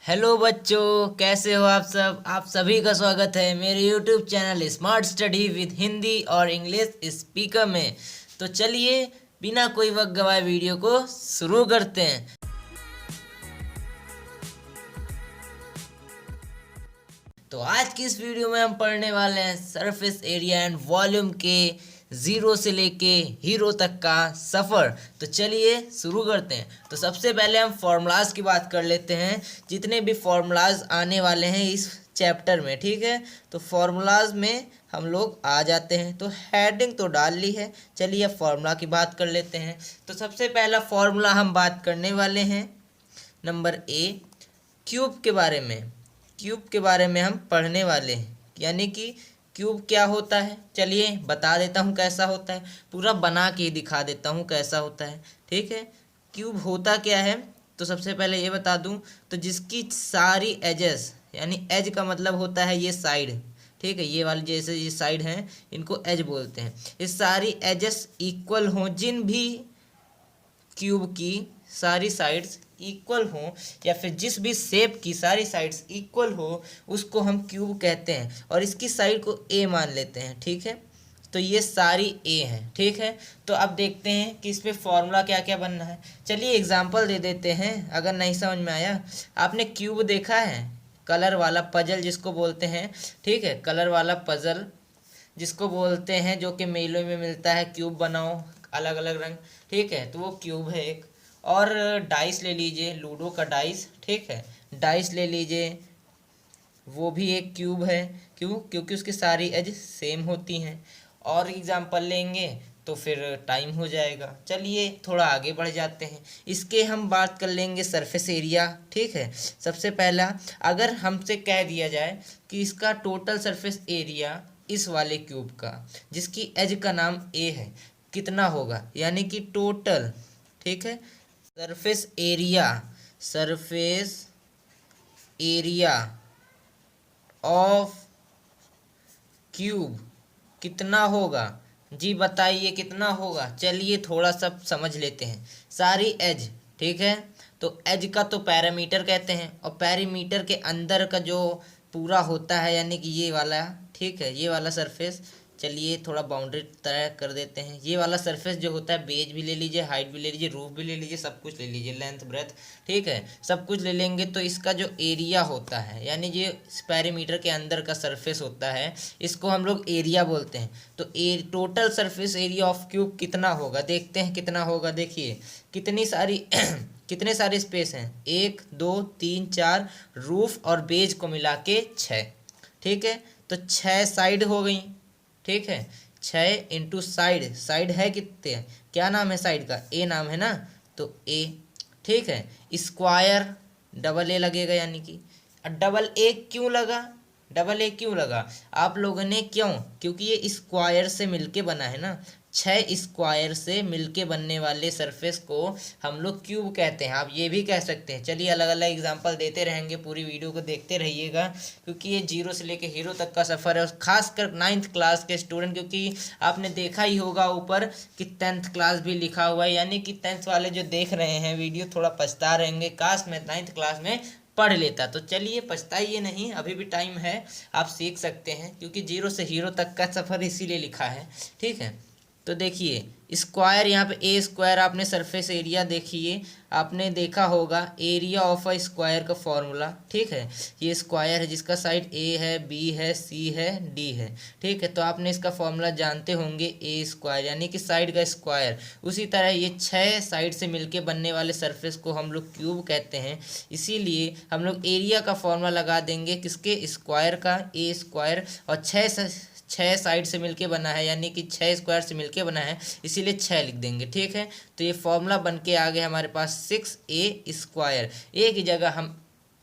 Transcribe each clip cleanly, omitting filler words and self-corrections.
Hello बच्चों, कैसे हो आप सब। आप सभी का स्वागत है मेरे YouTube channel smart study with Hindi और इंग्लिश स्पीकर में। तो चलिए बिना कोई वक्त गवाए वीडियो को शुरू करते हैं। तो आज की इस वीडियो में हम पढ़ने वाले हैं सरफेस एरिया एंड वॉल्यूम के जीरो से लेके हीरो तक का सफ़र। तो चलिए शुरू करते हैं। तो सबसे पहले हम फॉर्मूलाज की बात कर लेते हैं, जितने भी फॉर्मूलाज आने वाले हैं इस चैप्टर में, ठीक है। तो फॉर्मूलाज में हम लोग आ जाते हैं। तो हेडिंग तो डाल ली है, चलिए अब फॉर्मूला की बात कर लेते हैं। तो सबसे पहला फॉर्मूला हम बात करने वाले हैं नंबर ए, क्यूब के बारे में। क्यूब के बारे में हम पढ़ने वाले हैं, यानी कि क्यूब क्या होता है। चलिए बता देता हूँ कैसा होता है, पूरा बना के दिखा देता हूँ कैसा होता है, ठीक है। क्यूब होता क्या है, तो सबसे पहले ये बता दूँ, तो जिसकी सारी एजेस, यानी एज का मतलब होता है ये साइड, ठीक है। ये वाली जैसे ये साइड हैं इनको एज बोलते हैं। ये सारी एजेस इक्वल हों, जिन भी क्यूब की सारी साइड्स इक्वल हो, या फिर जिस भी शेप की सारी साइड्स इक्वल हो, उसको हम क्यूब कहते हैं। और इसकी साइड को ए मान लेते हैं, ठीक है। तो ये सारी ए हैं, ठीक है। तो अब देखते हैं कि इस पे फॉर्मूला क्या क्या बनना है। चलिए एग्जांपल दे देते हैं, अगर नहीं समझ में आया। आपने क्यूब देखा है, कलर वाला पजल जिसको बोलते हैं, ठीक है। कलर वाला पजल जिसको बोलते हैं, जो कि मेलों में मिलता है, क्यूब बनाओ अलग अलग रंग, ठीक है। तो वो क्यूब है एक। और डाइस ले लीजिए, लूडो का डाइस, ठीक है। डाइस ले लीजिए, वो भी एक क्यूब है। क्यों? क्योंकि उसकी सारी एज सेम होती हैं। और एग्जांपल लेंगे तो फिर टाइम हो जाएगा। चलिए थोड़ा आगे बढ़ जाते हैं। इसके हम बात कर लेंगे सरफेस एरिया, ठीक है। सबसे पहला, अगर हमसे कह दिया जाए कि इसका टोटल सरफेस एरिया इस वाले क्यूब का, जिसकी एज का नाम ए है, कितना होगा, यानी कि टोटल, ठीक है। Surface area, surface area of cube कितना होगा, जी बताइए कितना होगा। चलिए थोड़ा सा समझ लेते हैं। सारी एज, ठीक है। तो एज का तो पैरामीटर कहते हैं, और पैरामीटर के अंदर का जो पूरा होता है, यानी कि ये वाला, ठीक है, ये वाला सरफेस। चलिए थोड़ा बाउंड्री तय कर देते हैं। ये वाला सरफेस जो होता है, बेज भी ले लीजिए, हाइट भी ले लीजिए, रूफ भी ले लीजिए, सब कुछ ले लीजिए, लेंथ ब्रेथ, ठीक है, सब कुछ ले लेंगे। तो इसका जो एरिया होता है, यानी ये पैरीमीटर के अंदर का सरफेस होता है, इसको हम लोग एरिया बोलते हैं। तो total surface area of cube कितना होगा, देखते हैं कितना होगा। देखिए कितनी सारी कितने सारे स्पेस हैं, 1 2 3 4, रूफ और बेज को मिला के 6, ठीक है। तो 6 साइड हो गई, ठीक है। 6 इंटू साइड, साइड है कितने, क्या नाम है साइड का, ए नाम है ना, तो ए, ठीक है। स्क्वायर डबल ए लगेगा, यानी कि डबल ए क्यों लगा, डबल ए क्यों लगा आप लोगों ने, क्यों? क्योंकि ये स्क्वायर से मिलके बना है ना। 6 स्क्वायर से मिलके बनने वाले सरफेस को हम लोग क्यूब कहते हैं। आप ये भी कह सकते हैं। चलिए अलग अलग एग्जांपल देते रहेंगे, पूरी वीडियो को देखते रहिएगा, क्योंकि ये जीरो से लेके हीरो तक का सफ़र है। और खासकर 9th क्लास के स्टूडेंट, क्योंकि आपने देखा ही होगा ऊपर कि 10th क्लास भी लिखा हुआ है, यानी कि 10th वाले जो देख रहे हैं वीडियो थोड़ा पछता रहेंगे, काश मैं 9th क्लास में पढ़ लेता। तो चलिए पछताइए नहीं, अभी भी टाइम है, आप सीख सकते हैं, क्योंकि जीरो से हीरो तक का सफ़र इसीलिए लिखा है, ठीक है। तो देखिए स्क्वायर, यहाँ पे ए स्क्वायर, आपने सरफेस एरिया देखिए, आपने देखा होगा एरिया ऑफ अ स्क्वायर का फॉर्मूला, ठीक है। ये स्क्वायर है जिसका साइड ए है, बी है, सी है, डी है, ठीक है। तो आपने इसका फॉर्मूला जानते होंगे, ए स्क्वायर यानी कि साइड का स्क्वायर। उसी तरह ये 6 साइड से मिलके बनने वाले सरफेस को हम लोग क्यूब कहते हैं। इसीलिए हम लोग एरिया का फॉर्मूला लगा देंगे किसके, स्क्वायर का, ए स्क्वायर। और 6 साइड से मिलके बना है, यानी कि 6 स्क्वायर से मिलके बना है, इसीलिए 6 लिख देंगे, ठीक है। तो ये फॉर्मूला बन के आ गया हमारे पास 6a स्क्वायर। ए की जगह हम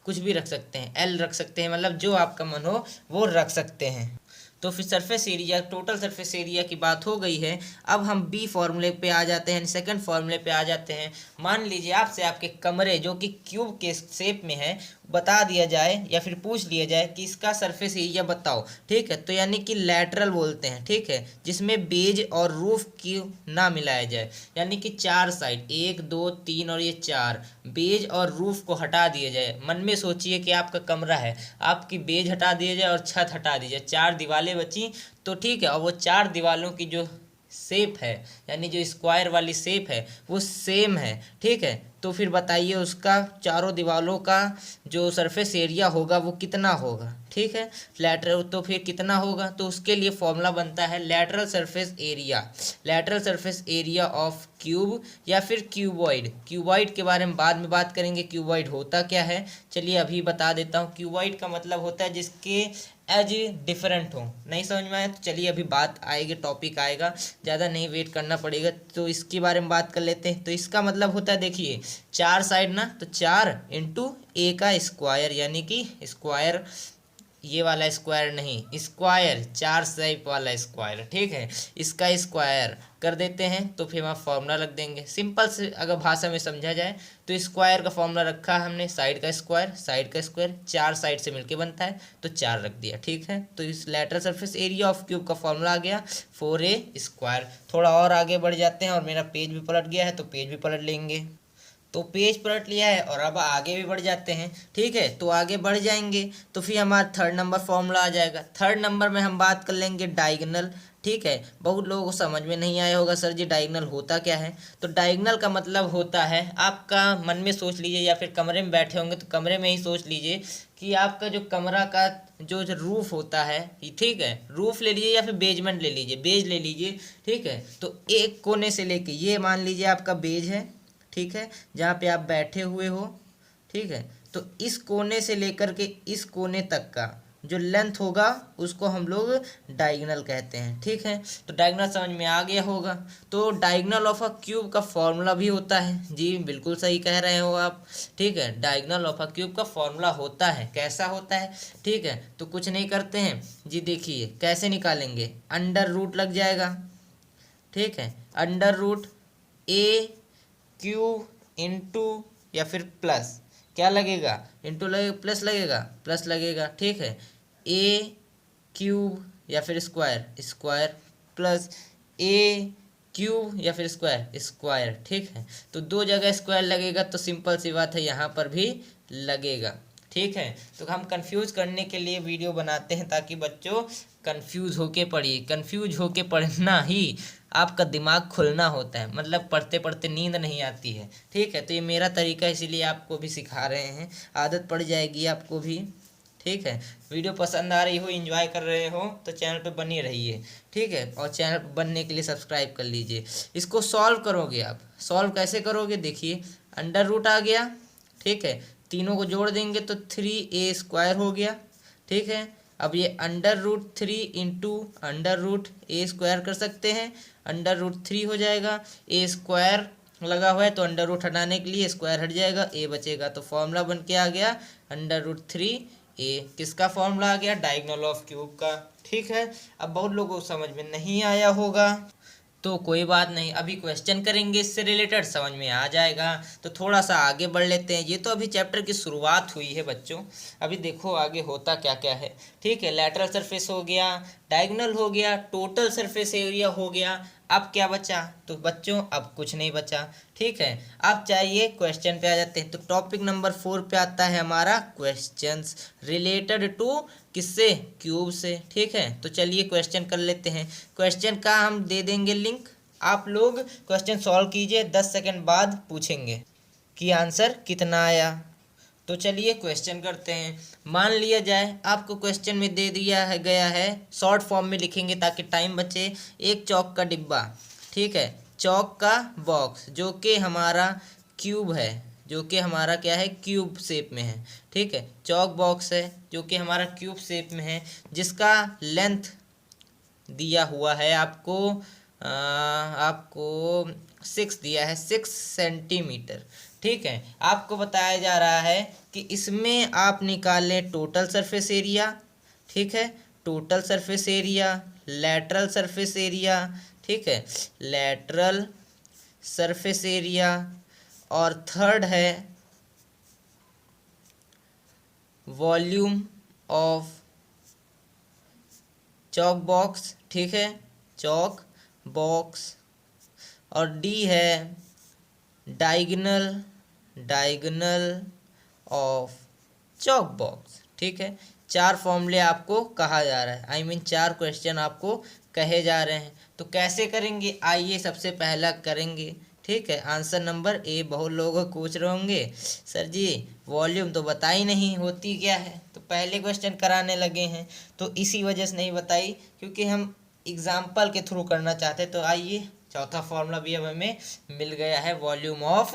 कुछ भी रख सकते हैं, एल रख सकते हैं, मतलब जो आपका मन हो वो रख सकते हैं। तो फिर surface area, total surface area की बात हो गई है। अब हम बी फॉर्मूले पे आ जाते हैं, सेकंड फॉर्मूले पे आ जाते हैं। मान लीजिए आपसे आपके कमरे जो कि क्यूब के शेप में है बता दिया जाए, या फिर पूछ लिया जाए कि इसका सरफेस एरिया बताओ, ठीक है। तो यानी कि लैटरल बोलते हैं, ठीक है, जिसमें बेज और रूफ की ना मिलाया जाए, यानी कि 4 साइड, 1 2 3 और ये 4 बेज और रूफ को हटा दिया जाए। मन में सोचिए कि आपका कमरा है, आपकी बेज हटा दिया जाए और छत हटा दी जाए, 4 दीवारें बची तो ठीक है, और वो 4 दीवारों की जो शेप है, यानी जो स्क्वायर वाली शेप है वो सेम है, ठीक है। तो फिर बताइए उसका चारों दीवारों का जो सरफेस एरिया होगा वो कितना होगा, ठीक है। लेटरल तो फिर कितना होगा, तो उसके लिए फॉर्मूला बनता है lateral surface area, lateral surface area of cube या फिर क्यूबॉइड। क्यूबॉइड के बारे में बाद में बात करेंगे, क्यूबॉइड होता क्या है, चलिए अभी बता देता हूँ। क्यूबॉइड का मतलब होता है जिसके एज डिफरेंट हो। नहीं समझ में आया तो चलिए अभी बात आएगी, टॉपिक आएगा, ज़्यादा नहीं वेट करना पड़ेगा। तो इसके बारे में बात कर लेते हैं। तो इसका मतलब होता है, देखिए 4 साइड ना, तो 4 इंटू ए का स्क्वायर, यानी कि स्क्वायर, ये वाला स्क्वायर नहीं, स्क्वायर 4 साइड वाला स्क्वायर, ठीक है, इसका स्क्वायर कर देते हैं तो फिर हम फॉर्मूला रख देंगे। सिंपल से अगर भाषा में समझा जाए तो स्क्वायर का फॉर्मूला रखा हमने, साइड का स्क्वायर, साइड का स्क्वायर 4 साइड से मिलके बनता है तो 4 रख दिया, ठीक है। तो इस lateral surface area of cube का फॉर्मूला आ गया 4a²। थोड़ा और आगे बढ़ जाते हैं, और मेरा पेज भी पलट गया है तो पेज भी पलट लेंगे। तो पेज पलट लिया है और अब आगे भी बढ़ जाते हैं, ठीक है। तो आगे बढ़ जाएंगे तो फिर हमारा 3rd नंबर फॉर्मूला आ जाएगा। 3rd नंबर में हम बात कर लेंगे डायगोनल, ठीक है। बहुत लोगों को समझ में नहीं आया होगा सर जी डायगोनल होता क्या है। तो डायगोनल का मतलब होता है, आपका मन में सोच लीजिए या फिर कमरे में बैठे होंगे तो कमरे में ही सोच लीजिए कि आपका जो कमरा का जो रूफ होता है, ठीक है, रूफ ले लीजिए या फिर बेजमेंट ले लीजिए, बेज ले लीजिए, ठीक है। तो एक कोने से लेके ये मान लीजिए आपका बेज है, ठीक है, जहाँ पे आप बैठे हुए हो, ठीक है। तो इस कोने से लेकर के इस कोने तक का जो लेंथ होगा उसको हम लोग डायगोनल कहते हैं, ठीक है। तो डायगोनल समझ में आ गया होगा। तो डायगोनल ऑफ अ क्यूब का फॉर्मूला भी होता है, जी बिल्कुल सही कह रहे हो आप, ठीक है। डायगोनल ऑफ अ क्यूब का फॉर्मूला होता है, कैसा होता है, ठीक है। तो कुछ नहीं करते हैं जी, देखिए कैसे निकालेंगे, अंडर रूट लग जाएगा, ठीक है, अंडर रूट ए क्यूब इंटू या फिर प्लस, क्या लगेगा, इंटू लगेगा, प्लस लगेगा, ठीक है। ए क्यूब या फिर स्क्वायर, स्क्वायर प्लस ए क्यूब या फिर स्क्वायर, स्क्वायर, ठीक है। तो 2 जगह स्क्वायर लगेगा तो सिंपल सी बात है यहाँ पर भी लगेगा, ठीक है। तो हम कंफ्यूज करने के लिए वीडियो बनाते हैं ताकि बच्चों कंफ्यूज होके पढ़िए। कंफ्यूज होके पढ़ना ही आपका दिमाग खुलना होता है, मतलब पढ़ते पढ़ते नींद नहीं आती है, ठीक है। तो ये मेरा तरीका इसीलिए आपको भी सिखा रहे हैं, आदत पड़ जाएगी आपको भी, ठीक है। वीडियो पसंद आ रही हो, एंजॉय कर रहे हो तो चैनल पे बने रहिए, ठीक है। और चैनल बनने के लिए सब्सक्राइब कर लीजिए। इसको सॉल्व करोगे आप, सॉल्व कैसे करोगे, देखिए अंडर रूट आ गया, ठीक है, तीनों को जोड़ देंगे तो 3a² हो गया, ठीक है। अब ये under root 3 into under root a² कर सकते हैं, अंडर रूट 3 हो जाएगा, a² लगा हुआ है तो अंडर रूट हटाने के लिए स्क्वायर हट जाएगा, a बचेगा। तो फॉर्मूला बन के आ गया अंडर रूट 3a। किसका फॉर्मूला आ गया, डायगोनल ऑफ क्यूब का, ठीक है। अब बहुत लोगों को समझ में नहीं आया होगा तो कोई बात नहीं, अभी क्वेश्चन करेंगे इससे रिलेटेड, समझ में आ जाएगा। तो थोड़ा सा आगे बढ़ लेते हैं, ये तो अभी चैप्टर की शुरुआत हुई है बच्चों, अभी देखो आगे होता क्या क्या है, ठीक है। लेटरल सरफेस हो गया, डायगोनल हो गया, टोटल सरफेस एरिया हो गया। अब क्या बचा, तो बच्चों अब कुछ नहीं बचा, ठीक है। अब चाहिए क्वेश्चन पे आ जाते हैं। तो टॉपिक नंबर 4 पे आता है हमारा क्वेश्चंस रिलेटेड टू किससे, क्यूब से, ठीक है। तो चलिए क्वेश्चन कर लेते हैं। क्वेश्चन का हम दे देंगे लिंक, आप लोग क्वेश्चन सॉल्व कीजिए, 10 सेकंड बाद पूछेंगे कि आंसर कितना आया। तो चलिए क्वेश्चन करते हैं। मान लिया जाए आपको क्वेश्चन में दे दिया है गया है, शॉर्ट फॉर्म में लिखेंगे ताकि टाइम बचे। एक चौक का डिब्बा, ठीक है, चौक का बॉक्स जो कि हमारा क्यूब है, जो कि हमारा क्या है, क्यूब शेप में है, ठीक है। चौक बॉक्स है जो कि हमारा क्यूब शेप में है, जिसका लेंथ दिया हुआ है आपको, आपको 6 दिया है, 6 सेंटीमीटर, ठीक है। आपको बताया जा रहा है कि इसमें आप निकालें टोटल सरफेस एरिया, ठीक है, total surface area, lateral surface area, ठीक है, लेटरल सरफेस एरिया, और 3rd है वॉल्यूम ऑफ चौक बॉक्स, ठीक है, चौक बॉक्स, और डी है diagonal diagonal of chalk box. ठीक है, 4 फॉर्मूले आपको कहा जा रहा है, आई मीन 4 क्वेश्चन आपको कहे जा रहे हैं। तो कैसे करेंगे, आइए सबसे पहला करेंगे। ठीक है, आंसर नंबर ए। बहुत लोग पूछ रहे होंगे सर जी वॉल्यूम तो बताई नहीं, होती क्या है, तो पहले क्वेश्चन कराने लगे हैं, तो इसी वजह से नहीं बताई, क्योंकि हम एग्जाम्पल के थ्रू करना चाहते। तो आइए चौथा फॉर्मूला भी अब हमें मिल गया है वॉल्यूम ऑफ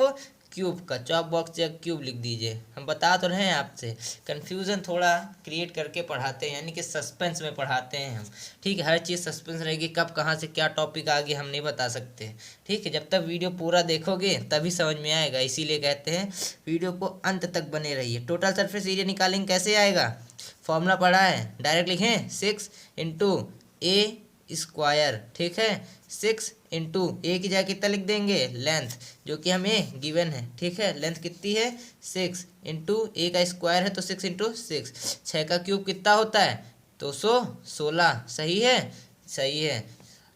क्यूब का। चॉक बॉक्स या क्यूब लिख दीजिए। हम बता तो रहे हैं आपसे, कन्फ्यूज़न थोड़ा क्रिएट करके पढ़ाते हैं, यानी कि सस्पेंस में पढ़ाते हैं हम। ठीक है, हर चीज़ सस्पेंस रहेगी, कब कहाँ से क्या टॉपिक आगे हम नहीं बता सकते। ठीक है, जब तक वीडियो पूरा देखोगे तभी समझ में आएगा, इसीलिए कहते हैं वीडियो को अंत तक बने रहिए। टोटल सरफेस एरिया निकालेंगे, कैसे आएगा, फॉर्मूला पढ़ा है, डायरेक्ट लिखें 6 इंटू ए स्क्वायर। ठीक है, 6 इंटू ए की जगह कितना लिख देंगे, लेंथ, जो कि हमें गिवन है। ठीक है, लेंथ कितनी है 6 इंटू ए का स्क्वायर है तो 6 इंटू 6। 6 का क्यूब कितना होता है 216। सही है, सही है।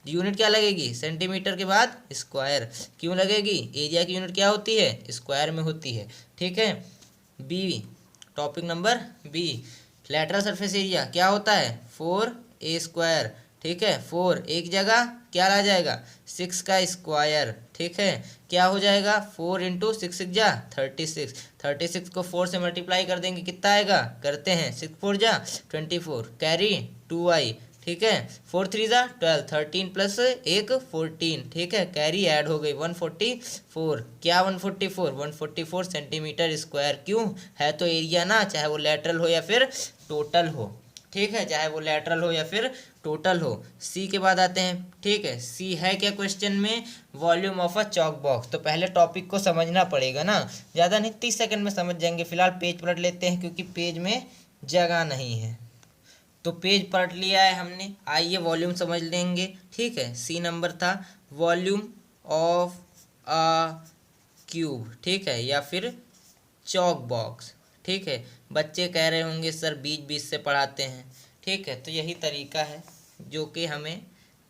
यूनिट क्या लगेगी, सेंटीमीटर के बाद स्क्वायर। क्यों लगेगी, एरिया की यूनिट क्या होती है, स्क्वायर में होती है। ठीक है, B, topic number B, lateral surface area क्या होता है 4a स्क्वायर। ठीक है, 4 एक जगह क्या आ जाएगा 6 का स्क्वायर। ठीक है, क्या हो जाएगा 4 इंटू 6 जा 36। 36 को 4 से मल्टीप्लाई कर देंगे, कितना आएगा, करते हैं 6 4 जा 24, कैरी 2i। ठीक है, 4 3 जा 12, 13 प्लस 1 14। ठीक है, कैरी ऐड हो गई 144। क्या 144 सेंटीमीटर स्क्वायर। क्यों है, तो एरिया ना, चाहे वो लेटरल हो या फिर टोटल हो। ठीक है, चाहे वो लेटरल हो या फिर टोटल हो। सी के बाद आते हैं। ठीक है, सी है क्या क्वेश्चन में, volume of a chalk box. तो पहले टॉपिक को समझना पड़ेगा ना, ज़्यादा नहीं 30 सेकंड में समझ जाएंगे। फिलहाल पेज पलट लेते हैं क्योंकि पेज में जगह नहीं है। तो पेज पलट लिया है हमने, आइए वॉल्यूम समझ लेंगे। ठीक है, सी नंबर था वॉल्यूम ऑफ अ क्यूब। ठीक है, या फिर चॉक बॉक्स। ठीक है, बच्चे कह रहे होंगे सर बीच बीच से पढ़ाते हैं। ठीक है, तो यही तरीका है जो कि हमें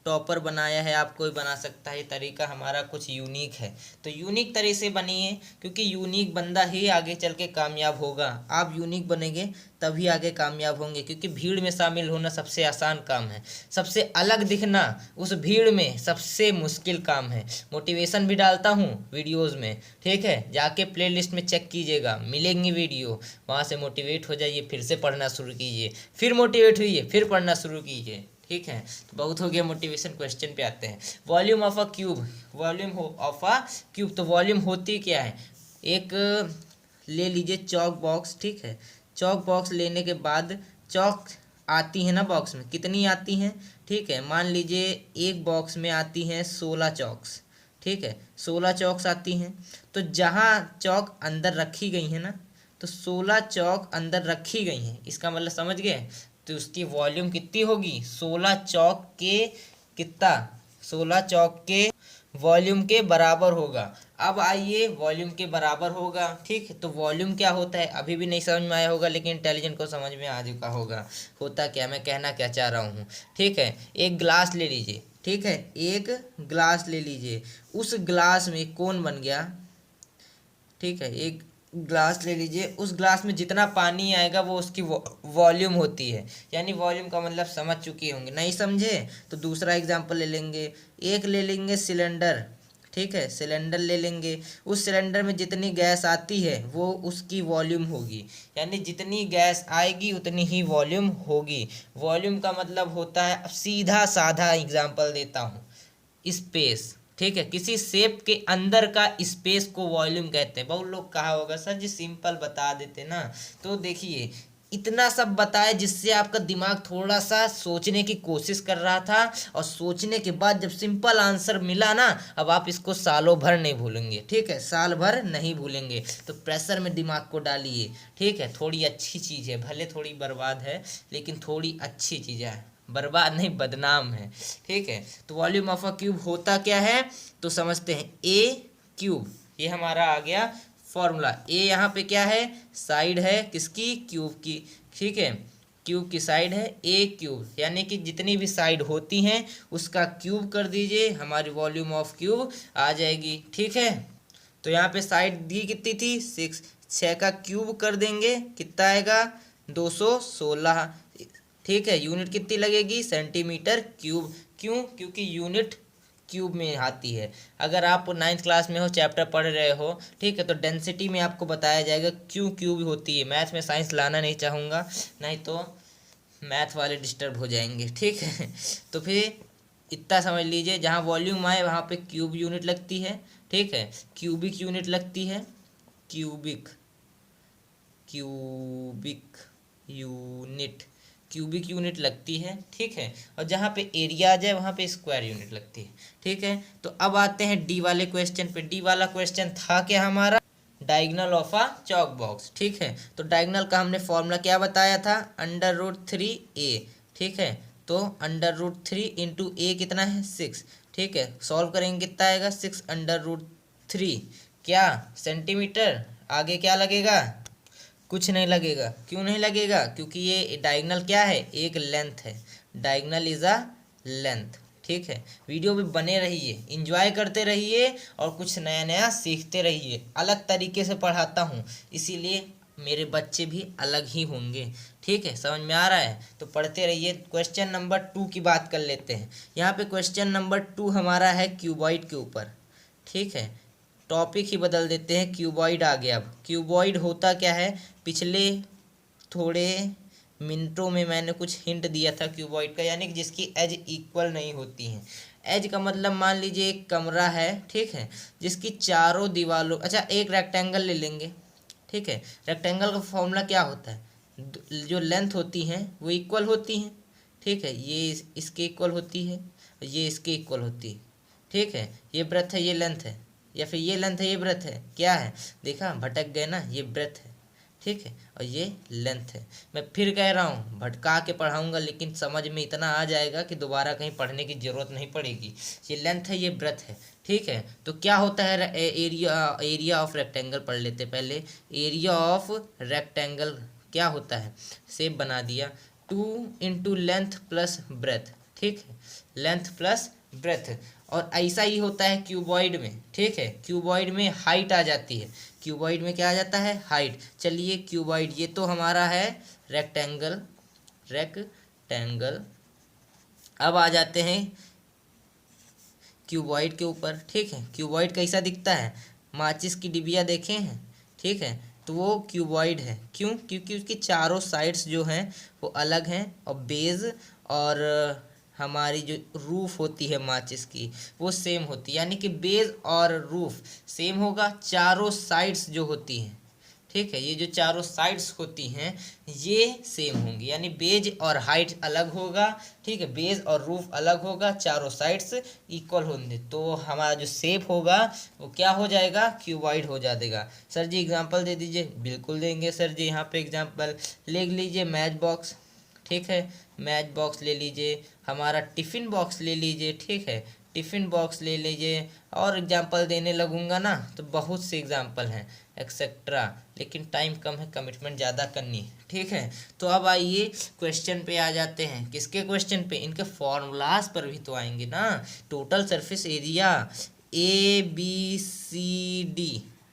टॉपर बनाया है, आपको भी बना सकता है। ये तरीका हमारा कुछ यूनिक है, तो यूनिक तरह से बनिए, क्योंकि यूनिक बंदा ही आगे चल के कामयाब होगा। आप यूनिक बनेंगे तभी आगे कामयाब होंगे, क्योंकि भीड़ में शामिल होना सबसे आसान काम है, सबसे अलग दिखना उस भीड़ में सबसे मुश्किल काम है। मोटिवेशन भी डालता हूँ वीडियोज़ में। ठीक है, जाके प्लेलिस्ट में चेक कीजिएगा, मिलेंगी वीडियो, वहाँ से मोटिवेट हो जाइए, फिर से पढ़ना शुरू कीजिए, फिर मोटिवेट हुई फिर पढ़ना शुरू कीजिए। ठीक है, तो बहुत हो गया मोटिवेशन। क्वेश्चन पे आते हैं, volume of a cube. Volume of a cube, तो वॉल्यूम होती क्या है, एक ले लीजिए चॉक बॉक्स। ठीक है, चॉक बॉक्स लेने के बाद चॉक आती है ना बॉक्स में, कितनी आती हैं। ठीक है, मान लीजिए एक बॉक्स में आती हैं 16 चॉक्स। ठीक है, 16 चॉक्स आती हैं, तो जहाँ चॉक अंदर रखी गई है ना, तो 16 चॉक अंदर रखी गई हैं, इसका मतलब समझ गए। तो उसकी वॉल्यूम कितनी होगी, 16 चॉक के कितना, 16 चॉक के वॉल्यूम के बराबर होगा। अब आइए वॉल्यूम के बराबर होगा। ठीक है, तो वॉल्यूम क्या होता है अभी भी नहीं समझ में आया होगा, लेकिन इंटेलिजेंट को समझ में आ चुका होगा। होता क्या, मैं कहना क्या चाह रहा हूँ। ठीक है, एक ग्लास ले लीजिए। ठीक है, एक ग्लास ले लीजिए, उस ग्लास में कौन बन गया। ठीक है, एक ग्लास ले लीजिए, उस ग्लास में जितना पानी आएगा वो उसकी वॉल्यूम होती है। यानी वॉल्यूम का मतलब समझ चुके होंगे, नहीं समझे तो दूसरा एग्जांपल ले लेंगे। एक ले लेंगे सिलेंडर। ठीक है, सिलेंडर ले लेंगे, उस सिलेंडर में जितनी गैस आती है वो उसकी वॉल्यूम होगी, यानी जितनी गैस आएगी उतनी ही वॉल्यूम होगी। वॉल्यूम का मतलब होता है, सीधा साधा एग्जांपल देता हूँ, स्पेस। ठीक है, किसी शेप के अंदर का स्पेस को वॉल्यूम कहते हैं। बहुत लोग कहा होगा सर जी सिंपल बता देते ना, तो देखिए इतना सब बताया जिससे आपका दिमाग थोड़ा सा सोचने की कोशिश कर रहा था, और सोचने के बाद जब सिंपल आंसर मिला ना, अब आप इसको सालों भर नहीं भूलेंगे। ठीक है, साल भर नहीं भूलेंगे, तो प्रेशर में दिमाग को डालिए। ठीक है, थोड़ी अच्छी चीज़ है, भले थोड़ी बर्बाद है लेकिन थोड़ी अच्छी चीज़ है, बर्बाद नहीं बदनाम है। ठीक है, तो वॉल्यूम ऑफ अ क्यूब होता क्या है, तो समझते हैं। ए क्यूब, ये हमारा आ गया फॉर्मूला। ए यहाँ पे क्या है, साइड है किसकी, क्यूब की। ठीक है, क्यूब की साइड है ए क्यूब, यानी कि जितनी भी साइड होती हैं उसका क्यूब कर दीजिए, हमारी वॉल्यूम ऑफ क्यूब आ जाएगी। ठीक है, तो यहाँ पे साइड दी कितनी थी 6, 6 का क्यूब कर देंगे कितना आएगा 216। ठीक है, यूनिट कितनी लगेगी सेंटीमीटर क्यूब। क्यों? क्योंकि यूनिट क्यूब में आती है। अगर आप 9th क्लास में हो, चैप्टर पढ़ रहे हो, ठीक है, तो डेंसिटी में आपको बताया जाएगा क्यों क्यूब होती है। मैथ में साइंस लाना नहीं चाहूँगा, नहीं तो मैथ वाले डिस्टर्ब हो जाएंगे। ठीक है, तो फिर इतना समझ लीजिए, जहाँ वॉल्यूम आए वहाँ पे क्यूब यूनिट लगती है। ठीक है, क्यूबिक यूनिट लगती है, cubic cubic unit cubic unit लगती है। ठीक है, और जहाँ पे एरिया आ जाए वहाँ पे स्क्वायर यूनिट लगती है। ठीक है, तो अब आते हैं डी वाले क्वेश्चन पे। डी वाला क्वेश्चन था क्या हमारा, diagonal of a Chowk box. ठीक है, तो डायगोनल का हमने फॉर्मूला क्या बताया था, √3a। ठीक है, तो √3 इंटू ए कितना है 6। ठीक है, सॉल्व करेंगे कितना आएगा 6√3 क्या सेंटीमीटर। आगे क्या लगेगा, कुछ नहीं लगेगा। क्यों नहीं लगेगा, क्योंकि ये डायगोनल क्या है, एक लेंथ है। Diagonal is a length. ठीक है, वीडियो में बने रहिए, इंजॉय करते रहिए और कुछ नया नया सीखते रहिए। अलग तरीके से पढ़ाता हूँ, इसीलिए मेरे बच्चे भी अलग ही होंगे। ठीक है, समझ में आ रहा है, तो पढ़ते रहिए। क्वेश्चन नंबर 2 की बात कर लेते हैं। यहाँ पे क्वेश्चन नंबर 2 हमारा है क्यूबॉइड के ऊपर। ठीक है, टॉपिक ही बदल देते हैं, क्यूबॉइड आ गया। अब क्यूबॉइड होता क्या है, पिछले थोड़े मिनटों में मैंने कुछ हिंट दिया था क्यूबॉइड का, यानी कि जिसकी एज इक्वल नहीं होती हैं। एज का मतलब मान लीजिए एक कमरा है, ठीक है, जिसकी चारों दीवारों, अच्छा एक रेक्टेंगल ले लेंगे। ठीक है, रेक्टेंगल का फॉर्मूला क्या होता है, जो लेंथ होती हैं वो इक्वल होती हैं। ठीक है, ये इसके इक्वल होती है, ये इसके इक्वल होती है। ठीक है, ये ब्रेथ है, ये लेंथ है, या फिर ये लेंथ है, ये ब्रेथ है। क्या है, देखा, भटक गए ना, ये ब्रेथ है। ठीक है, और ये लेंथ है। मैं फिर कह रहा हूँ, भटका के पढ़ाऊँगा, लेकिन समझ में इतना आ जाएगा कि दोबारा कहीं पढ़ने की ज़रूरत नहीं पड़ेगी। ये लेंथ है, ये ब्रेथ है। ठीक है, तो क्या होता है, एरिया ऑफ रेक्टेंगल पढ़ लेते पहले। एरिया ऑफ रेक्टेंगल क्या होता है, शेप बना दिया, 2 इंटू लेंथ प्लस ब्रेथ। ठीक है, लेंथ प्लस ब्रेथ। और ऐसा ही होता है क्यूबॉइड में। ठीक है, क्यूबॉइड में हाइट आ जाती है। क्यूबॉइड में क्या आ जाता है, हाइट। चलिए क्यूबॉइड, ये तो हमारा है रेक्टेंगल, रेक्टेंगल। अब आ जाते हैं क्यूबॉइड के ऊपर। ठीक है, क्यूबॉइड कैसा दिखता है, माचिस की डिबिया देखे हैं। ठीक है, तो वो क्यूबॉइड है। क्यों, क्योंकि उसकी चारों साइड्स जो हैं वो अलग हैं, और बेस और हमारी जो रूफ होती है माचिस की वो सेम होती है। यानी कि बेस और रूफ सेम होगा, चारों साइड्स जो होती हैं, ठीक है, ये जो चारों साइड्स होती हैं ये सेम होंगी, यानी बेज और हाइट अलग होगा। ठीक है, बेज और रूफ अलग होगा, चारों साइड्स इक्वल होंगे, तो हमारा जो शेप होगा वो क्या हो जाएगा, क्यूबॉइड हो जाएगा। सर जी एग्जांपल दे दीजिए। बिल्कुल देंगे सर जी, यहाँ पे एग्जांपल लिख लीजिए, मैच बॉक्स। ठीक है, मैच बॉक्स ले लीजिए, हमारा टिफ़िन बॉक्स ले लीजिए। ठीक है, टिफ़िन बॉक्स ले लीजिए, और एग्जांपल देने लगूंगा ना तो बहुत से एग्जांपल हैं एक्सेट्रा, लेकिन टाइम कम है, कमिटमेंट ज़्यादा करनी है। ठीक है, तो अब आइए क्वेश्चन पे आ जाते हैं। किसके क्वेश्चन पे, इनके फॉर्मूलाज पर भी तो आएंगे ना। Total surface area ABCD।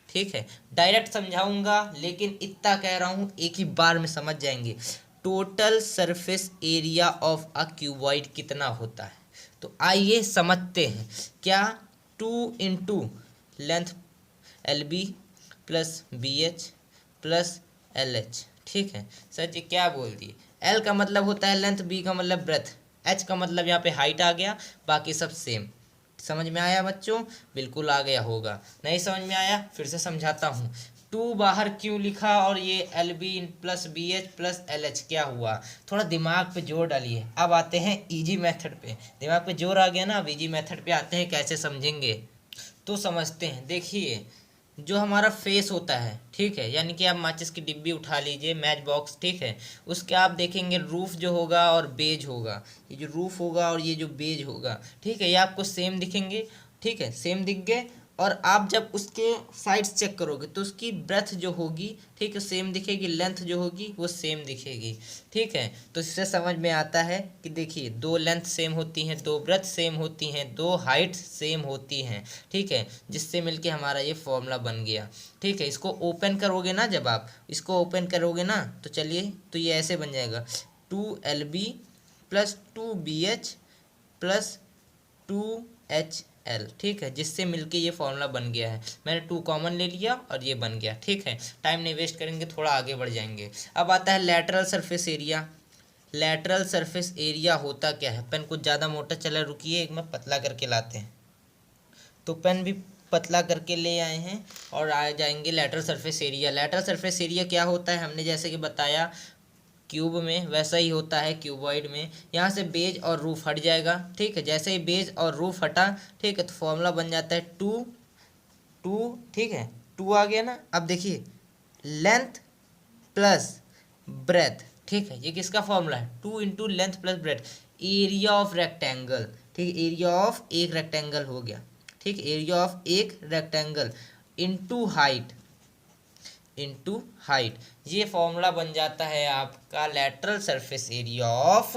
ठीक है, डायरेक्ट समझाऊंगा, लेकिन इतना कह रहा हूँ एक ही बार में समझ जाएंगे। Total surface area of a cuboid कितना होता है, तो आइए समझते हैं। क्या, 2 into length LB plus BH plus LH। ठीक है, सर जी क्या बोल दिए, L का मतलब होता है लेंथ, B का मतलब ब्रेथ, H का मतलब यहाँ पे हाइट आ गया, बाकी सब सेम। समझ में आया बच्चों, बिल्कुल आ गया होगा। नहीं समझ में आया, फिर से समझाता हूँ। 2 बाहर क्यों लिखा, और ये LB plus BH plus LH क्या हुआ, थोड़ा दिमाग पे जोर डालिए। अब आते हैं इजी मेथड पे, दिमाग पे जोर आ गया ना, अब इजी मेथड पे आते हैं, कैसे समझेंगे तो समझते हैं। देखिए, जो हमारा फेस होता है, ठीक है, यानी कि आप माचिस की डिब्बी उठा लीजिए, मैच बॉक्स, ठीक है, उसके आप देखेंगे रूफ जो होगा और बेज होगा। ये जो रूफ होगा और ये जो बेज होगा, ठीक है, ये आपको सेम दिखेंगे। ठीक है, सेम दिख गए, और आप जब उसके साइड्स चेक करोगे तो उसकी ब्रेथ जो होगी, ठीक है, सेम दिखेगी, लेंथ जो होगी वो सेम दिखेगी, ठीक है। तो इससे समझ में आता है कि देखिए दो लेंथ सेम होती हैं, दो ब्रेथ सेम होती हैं, दो हाइट सेम होती हैं, ठीक है, जिससे मिलके हमारा ये फॉर्मूला बन गया, ठीक है। इसको ओपन करोगे ना, जब आप इसको ओपन करोगे ना तो चलिए, तो ये ऐसे बन जाएगा 2LB plus 2BH plus 2HL, ठीक है, जिससे मिलके ये फॉर्मूला बन गया है। मैंने 2 कॉमन ले लिया और ये बन गया, ठीक है। टाइम नहीं वेस्ट करेंगे, थोड़ा आगे बढ़ जाएंगे। अब आता है lateral surface area. Lateral surface area होता क्या है? पेन कुछ ज़्यादा मोटा चला, रुकिए एक मैं पतला करके लाते हैं। तो पेन भी पतला करके ले आए हैं और आ जाएंगे lateral surface area. Lateral surface area क्या होता है? हमने जैसे कि बताया क्यूब में, वैसा ही होता है क्यूबॉइड में। यहाँ से बेज और रूफ हट जाएगा, ठीक है। जैसे ही बेज और रूफ हटा, ठीक है, तो फॉर्मूला बन जाता है टू टू, ठीक है, 2 आ गया ना। अब देखिए लेंथ प्लस ब्रेथ, ठीक है, ये किसका फॉर्मूला है? 2 into length plus breadth, area of rectangle, ठीक, एरिया ऑफ एक रेक्टेंगल हो गया, ठीक, एरिया ऑफ एक rectangle into height, into height. ये फॉर्मूला बन जाता है आपका lateral surface area of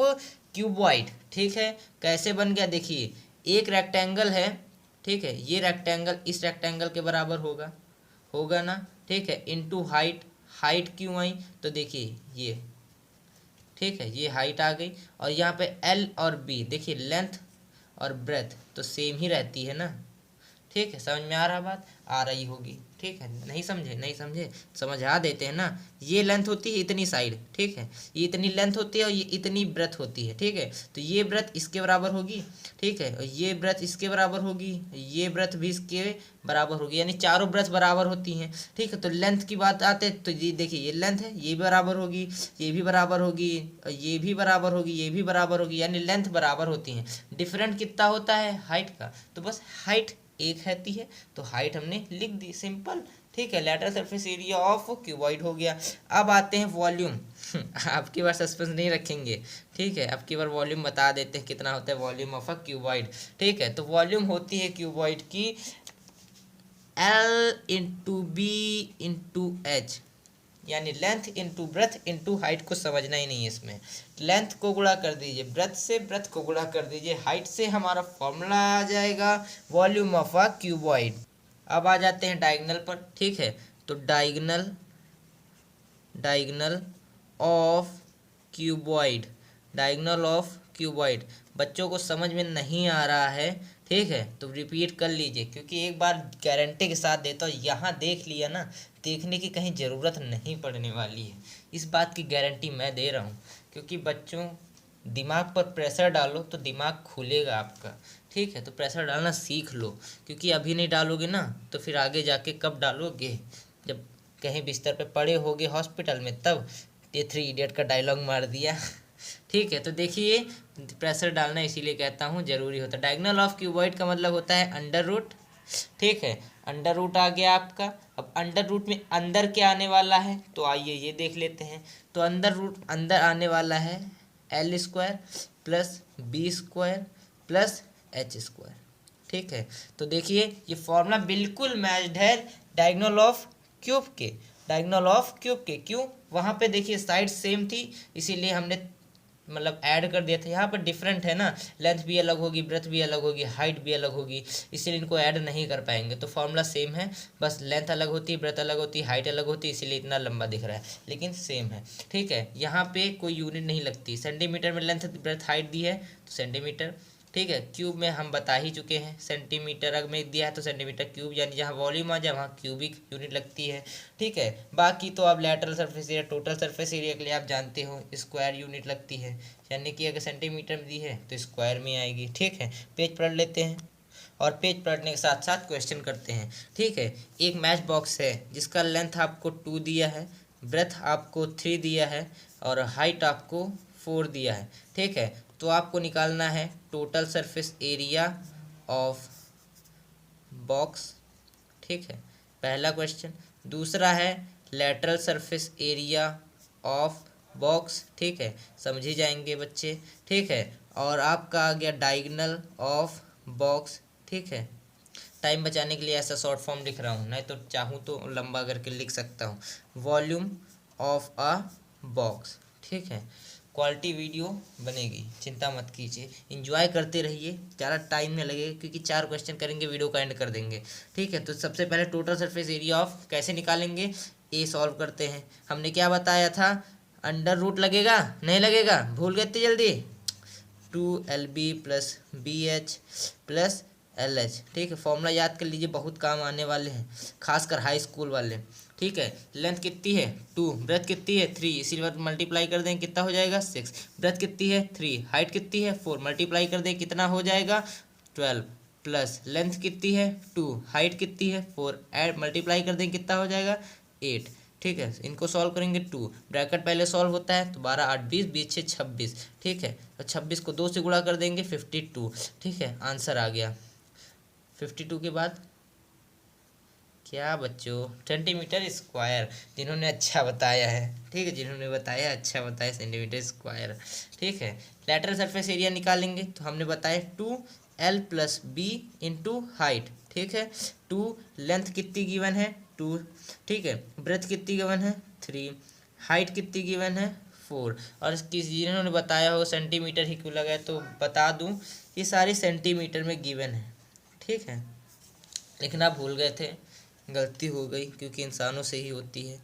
cuboid, ठीक है। कैसे बन गया? देखिए एक रेक्टेंगल है, ठीक है, ये रेक्टेंगल इस रेक्टेंगल के बराबर होगा, होगा ना, ठीक है, इंटू हाइट। हाइट क्यों आई? तो देखिए ये, ठीक है, ये हाइट आ गई। और यहाँ पे L और B, देखिए लेंथ और ब्रेथ तो सेम ही रहती है ना, ठीक है। समझ में आ रहा बात? आ रही होगी, ठीक है। नहीं समझे? नहीं समझे, समझा देते हैं ना। ये लेंथ होती है इतनी साइड, ठीक है, ये इतनी लेंथ होती है और ये इतनी ब्रेथ होती है, ठीक है। तो ये ब्रेथ इसके बराबर होगी, ठीक है, और ये ब्रेथ इसके बराबर होगी, ये ब्रेथ भी इसके बराबर होगी, यानी चारों ब्रेथ बराबर होती हैं, ठीक है। तो लेंथ की बात आते हैं तो ये देखिए ये लेंथ है, ये भी बराबर होगी, ये भी बराबर होगी, और ये भी बराबर होगी, ये भी बराबर होगी, यानी लेंथ बराबर होती हैं। डिफरेंट कितना होता है? हाइट का। तो बस हाइट एक रहती है, तो हाइट हमने लिख दी, सिंपल, ठीक है। Lateral surface area of cuboid हो गया। अब आते हैं वॉल्यूम। आपकी बार सस्पेंस नहीं रखेंगे, ठीक है, अब की बार वॉल्यूम बता देते हैं कितना होता है वॉल्यूम ऑफ अ क्यूबॉइड, ठीक है। तो वॉल्यूम होती है क्यूबॉइड की L into B into H, यानी length into breadth into height. को समझना ही नहीं है इसमें। लेंथ को गुणा कर दीजिए ब्रेथ से, ब्रेथ को गुणा कर दीजिए हाइट से, हमारा फॉर्मूला आ जाएगा वॉल्यूम ऑफ अ क्यूबॉइड। अब आ जाते हैं डायगोनल पर, ठीक है। तो diagonal, diagonal of cuboid, diagonal of cuboid. बच्चों को समझ में नहीं आ रहा है, ठीक है, तो रिपीट कर लीजिए, क्योंकि एक बार गारंटी के साथ देता हूँ, यहाँ देख लिया ना, देखने की कहीं ज़रूरत नहीं पड़ने वाली है। इस बात की गारंटी मैं दे रहा हूँ, क्योंकि बच्चों दिमाग पर प्रेशर डालो तो दिमाग खुलेगा आपका, ठीक है। तो प्रेशर डालना सीख लो, क्योंकि अभी नहीं डालोगे ना तो फिर आगे जाके कब डालोगे? जब कहीं बिस्तर पे पड़े होगे हॉस्पिटल में, तब। ये 3 इडियट का डायलॉग मार दिया। ठीक है, तो देखिए प्रेशर डालना इसीलिए कहता हूँ जरूरी होता है। डायगोनल ऑफ क्यूबॉइड का मतलब होता है अंडर रूट, ठीक है, अंडर रूट आ गया आपका। अब अंडर रूट में अंदर क्या आने वाला है, तो आइए ये देख लेते हैं। तो अंदर रूट अंदर आने वाला है L² plus B² plus H², ठीक है। तो देखिए ये फॉर्मूला बिल्कुल मैच्ड है डायगोनल ऑफ क्यूब के, डायगोनल ऑफ क्यूब के। क्यों? वहाँ पे देखिए साइड सेम थी, इसीलिए हमने मतलब ऐड कर दिया था। यहाँ पर डिफरेंट है ना, लेंथ भी अलग होगी, ब्रेथ भी अलग होगी, हाइट भी अलग होगी, इसीलिए इनको ऐड नहीं कर पाएंगे। तो फॉर्मूला सेम है, बस लेंथ अलग होती है, ब्रेथ अलग होती है, हाइट अलग होती है, इसीलिए इतना लंबा दिख रहा है, लेकिन सेम है, ठीक है। यहाँ पे कोई यूनिट नहीं लगती, सेंटीमीटर में लेंथ ब्रेथ हाइट दी है तो सेंटीमीटर, ठीक है। क्यूब में हम बता ही चुके हैं, सेंटीमीटर अगर में दिया है तो सेंटीमीटर क्यूब, यानी जहाँ वॉल्यूम आ जाए वहाँ क्यूबिक यूनिट लगती है, ठीक है। बाकी तो आप lateral surface area, total surface area के लिए आप जानते हो स्क्वायर यूनिट लगती है, यानी कि अगर सेंटीमीटर में दी है तो स्क्वायर में आएगी, ठीक है। पेज पढ़ लेते हैं और पेज पढ़ने के साथ साथ क्वेश्चन करते हैं, ठीक है। एक मैच बॉक्स है जिसका लेंथ आपको 2 दिया है, ब्रेथ आपको 3 दिया है और हाइट आपको 4 दिया है, ठीक है। तो आपको निकालना है total surface area of box, ठीक है, पहला क्वेश्चन। दूसरा है lateral surface area of box, ठीक है, समझ ही जाएंगे बच्चे, ठीक है। और आपका आ गया डायगोनल ऑफ बॉक्स, ठीक है। टाइम बचाने के लिए ऐसा शॉर्ट फॉर्म लिख रहा हूँ, नहीं तो चाहूँ तो लंबा करके लिख सकता हूँ। वॉल्यूम ऑफ अ बॉक्स, ठीक है। क्वालिटी वीडियो बनेगी, चिंता मत कीजिए, एंजॉय करते रहिए, ज़्यादा टाइम नहीं लगेगा क्योंकि 4 क्वेश्चन करेंगे, वीडियो का एंड कर देंगे, ठीक है। तो सबसे पहले टोटल सरफेस एरिया ऑफ कैसे निकालेंगे, ए सॉल्व करते हैं। हमने क्या बताया था, अंडर रूट लगेगा, नहीं लगेगा, भूल गए इतनी जल्दी। 2LB plus BH plus LH, ठीक है। फॉर्मूला याद कर लीजिए, बहुत काम आने वाले हैं, खासकर हाई स्कूल वाले, ठीक है। लेंथ कितनी है 2, ब्रेथ कितनी है 3, इसीलिए मल्टीप्लाई कर दें कितना हो जाएगा 6। ब्रेथ कितनी है 3, हाइट कितनी है 4, मल्टीप्लाई कर दें कितना हो जाएगा 12, प्लस लेंथ कितनी है 2, हाइट कितनी है 4, ऐड मल्टीप्लाई कर दें कितना हो जाएगा 8, ठीक है। इनको सॉल्व करेंगे 2, ब्रैकेट पहले सॉल्व होता है तो 12 8 20, 20 6 26, ठीक है। तो 26 को 2 से गुणा कर देंगे 52, ठीक है। आंसर आ गया। 52 के बाद क्या बच्चों, सेंटीमीटर स्क्वायर, जिन्होंने अच्छा बताया है, ठीक है, जिन्होंने बताया अच्छा बताया, सेंटीमीटर स्क्वायर, ठीक है। लैटरल सरफेस एरिया निकालेंगे तो हमने बताया 2L plus B into height, ठीक है। 2 लेंथ कितनी गिवन है 2, ठीक है। ब्रेथ कितनी गिवन है 3, हाइट कितनी गिवन है 4, और किस जिन्होंने बताया हो सेंटीमीटर ही क्यों लगा तो बता दूं, ये सारी सेंटीमीटर में गिवन है, ठीक है। लिखना भूल गए थे, गलती हो गई क्योंकि इंसानों से ही होती है।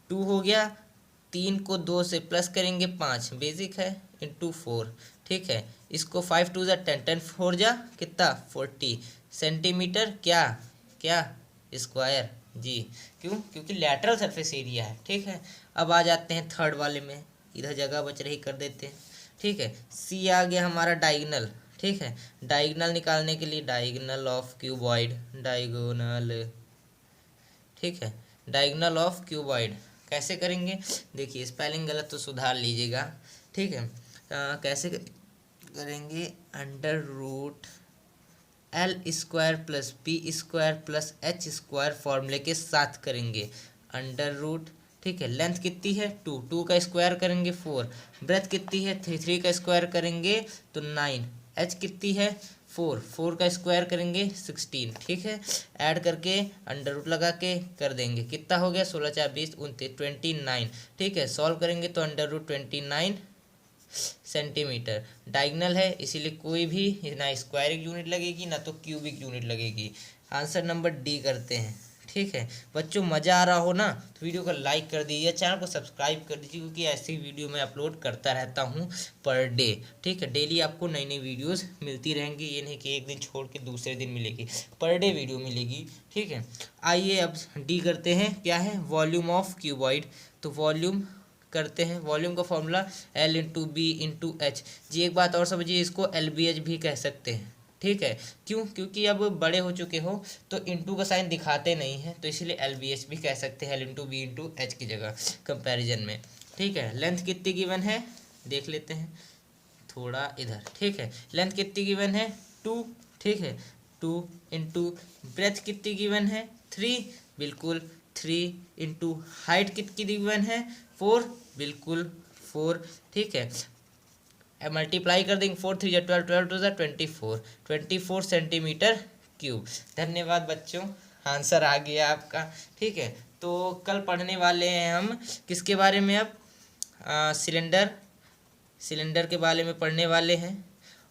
2 हो गया, 3 को 2 से प्लस करेंगे 5, बेसिक है, इंटू 4, ठीक है। इसको 5 2 जा 10, 10 4 जा कितना 40 सेंटीमीटर, क्या क्या स्क्वायर जी, क्यों, क्योंकि लैटरल सरफेस एरिया है, ठीक है। अब आ जाते हैं थर्ड वाले में, इधर जगह बच रही कर देते हैं, ठीक है। सी आ गया हमारा डायगोनल, ठीक है। डायगोनल निकालने के लिए डायगोनल ऑफ क्यूबॉइड, डायगोनल, ठीक है। डायगोनल ऑफ क्यूबॉइड कैसे करेंगे, देखिए स्पेलिंग गलत तो सुधार लीजिएगा, ठीक है। कैसे करेंगे, under root L square plus B square plus H square फॉर्मूले के साथ करेंगे, अंडर रूट, ठीक है। लेंथ कितनी है 2, 2 का स्क्वायर करेंगे 4, ब्रेथ कितनी है 3, 3 का स्क्वायर करेंगे तो 9, H कितनी है 4, 4 का स्क्वायर करेंगे 16, ठीक है। ऐड करके अंडर रूट लगा के कर देंगे, कितना हो गया 16 4 20 29 29, ठीक है। सॉल्व करेंगे तो अंडर रूट 29 सेंटीमीटर। डायगोनल है इसीलिए कोई भी ना स्क्वायरिक यूनिट लगेगी ना तो क्यूबिक यूनिट लगेगी। आंसर नंबर डी करते हैं, ठीक है। बच्चों मज़ा आ रहा हो ना तो वीडियो को लाइक कर दीजिए, चैनल को सब्सक्राइब कर दीजिए, क्योंकि ऐसी वीडियो मैं अपलोड करता रहता हूँ पर डे, ठीक है। डेली आपको नई नई वीडियोस मिलती रहेंगी, ये नहीं कि एक दिन छोड़ के दूसरे दिन मिलेगी, पर डे वीडियो मिलेगी, ठीक है। आइए अब डी करते हैं, क्या है वॉल्यूम ऑफ क्यूबॉइड। तो वॉल्यूम करते हैं, वॉल्यूम का formula L into B into H जी। एक बात और समझिए, इसको LBH भी कह सकते हैं, ठीक है। क्यों, क्योंकि अब बड़े हो चुके हो तो इंटू का साइन दिखाते नहीं है, तो इसलिए LBH भी कह सकते हैं, L into B into H की जगह कंपैरिजन में, ठीक है। लेंथ कितनी गिवन है देख लेते हैं, थोड़ा इधर, ठीक है। लेंथ कितनी गिवन है 2, ठीक है। 2 इंटू ब्रेथ कितनी गिवन है 3, बिल्कुल 3 इंटू हाइट कितनी गिवन है 4, बिल्कुल 4, ठीक है। मल्टीप्लाई कर देंगे 4 3 12 12 2 24, 24 सेंटीमीटर क्यूब। धन्यवाद बच्चों, आंसर आ गया आपका, ठीक है। तो कल पढ़ने वाले हैं हम किसके बारे में, अब सिलेंडर के बारे में पढ़ने वाले हैं,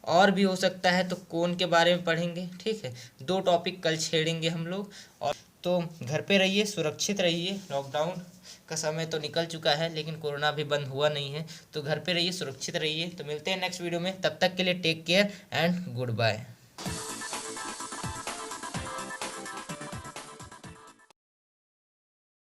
और भी हो सकता है तो कोन के बारे में पढ़ेंगे, ठीक है। 2 टॉपिक कल छेड़ेंगे हम लोग। और तो घर पे रहिए, सुरक्षित रहिए, लॉकडाउन का समय तो निकल चुका है लेकिन कोरोना भी बंद हुआ नहीं है, तो घर पे रहिए, सुरक्षित रहिए। तो मिलते हैं नेक्स्ट वीडियो में, तब तक के लिए take care and good bye.